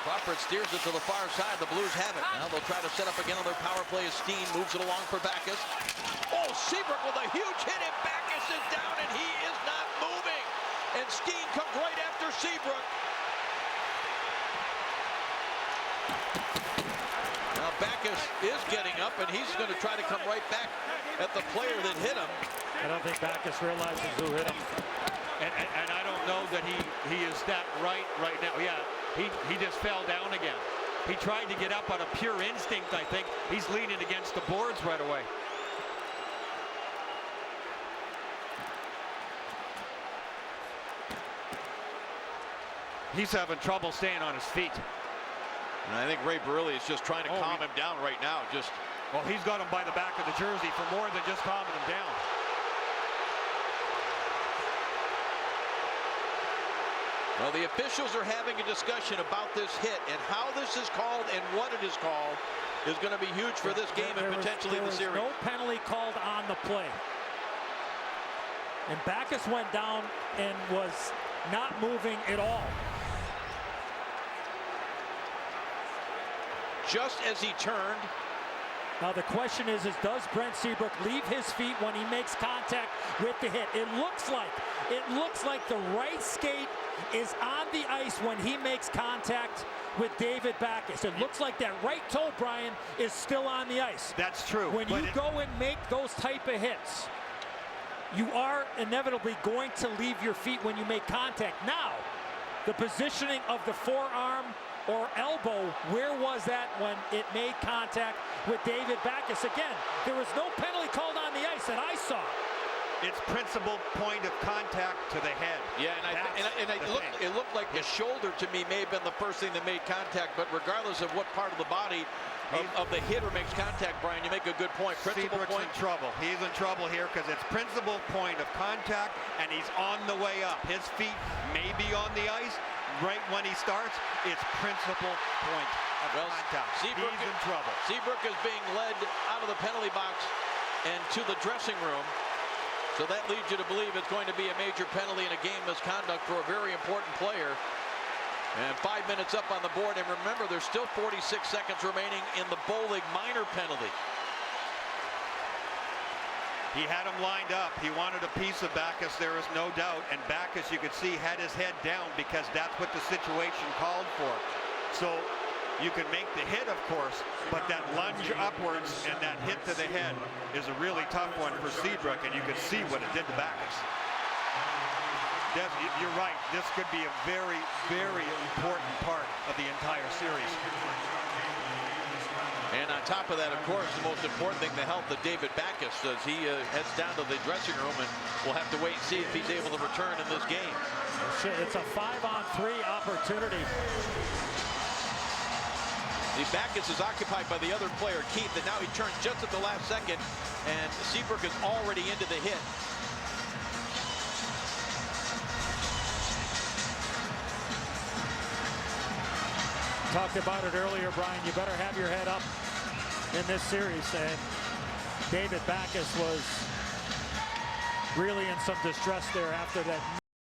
Crawford steers it to the far side. The Blues have it. Now they'll try to set up again on their power play as Steen moves it along for Backes. Oh, Seabrook with a huge hit, and Backes is down, and he is not moving. And Steen comes right after Seabrook. Now Backes is getting up, and he's going to try to come right back at the player that hit him. I don't think Backes realizes who hit him. And I don't know that he is that right now. Yeah, he just fell down again. He tried to get up out of pure instinct, I think. He's leaning against the boards right away. He's having trouble staying on his feet. And I think Ray Barilli is just trying to calm him down right now. Well, he's got him by the back of the jersey for more than just calming him down. Well, the officials are having a discussion about this hit, and how this is called and what it is called is going to be huge for this game and potentially the series. No penalty called on the play. And Backes went down and was not moving at all. Just as he turned. Now the question is does Brent Seabrook leave his feet when he makes contact with the hit? It looks like the right skate is on the ice when he makes contact with David Backes. It looks like that right toe, Brian, is still on the ice. That's true. When you go and make those type of hits, you are inevitably going to leave your feet when you make contact. Now, the positioning of the forearm or elbow, where was that when it made contact with David Backes? Again, there was no penalty called on the ice that I saw. It's principal point of contact to the head. Yeah, and it looked like the shoulder to me may have been the first thing that made contact, but regardless of what part of the body of the hitter makes contact, Brian, you make a good point. Principal Seabrook's point. in trouble. He's in trouble here because it's principal point of contact, and he's on the way up. His feet may be on the ice right when he starts. It's principal point of contact. He's in trouble. Seabrook is being led out of the penalty box and to the dressing room. So that leads you to believe it's going to be a major penalty and a game misconduct for a very important player. And 5 minutes up on the board. And remember, there's still 46 seconds remaining in the Bollig minor penalty. He had him lined up. He wanted a piece of Backes, there is no doubt. And Backes, you could see, had his head down because that's what the situation called for. So you can make the hit, of course, but that lunge upwards and that hit to the head is a really tough one for Seabrook, and you can see what it did to Backes. You're right. This could be a very, very important part of the entire series. And on top of that, of course, the most important thing, the health of David Backes as he heads down to the dressing room, and we'll have to wait and see if he's able to return in this game. It's a 5-on-3 opportunity. The Backes is occupied by the other player, Keith, and now he turns just at the last second, and Seabrook is already into the hit. Talked about it earlier, Brian. You better have your head up in this series, and David Backes was really in some distress there after that.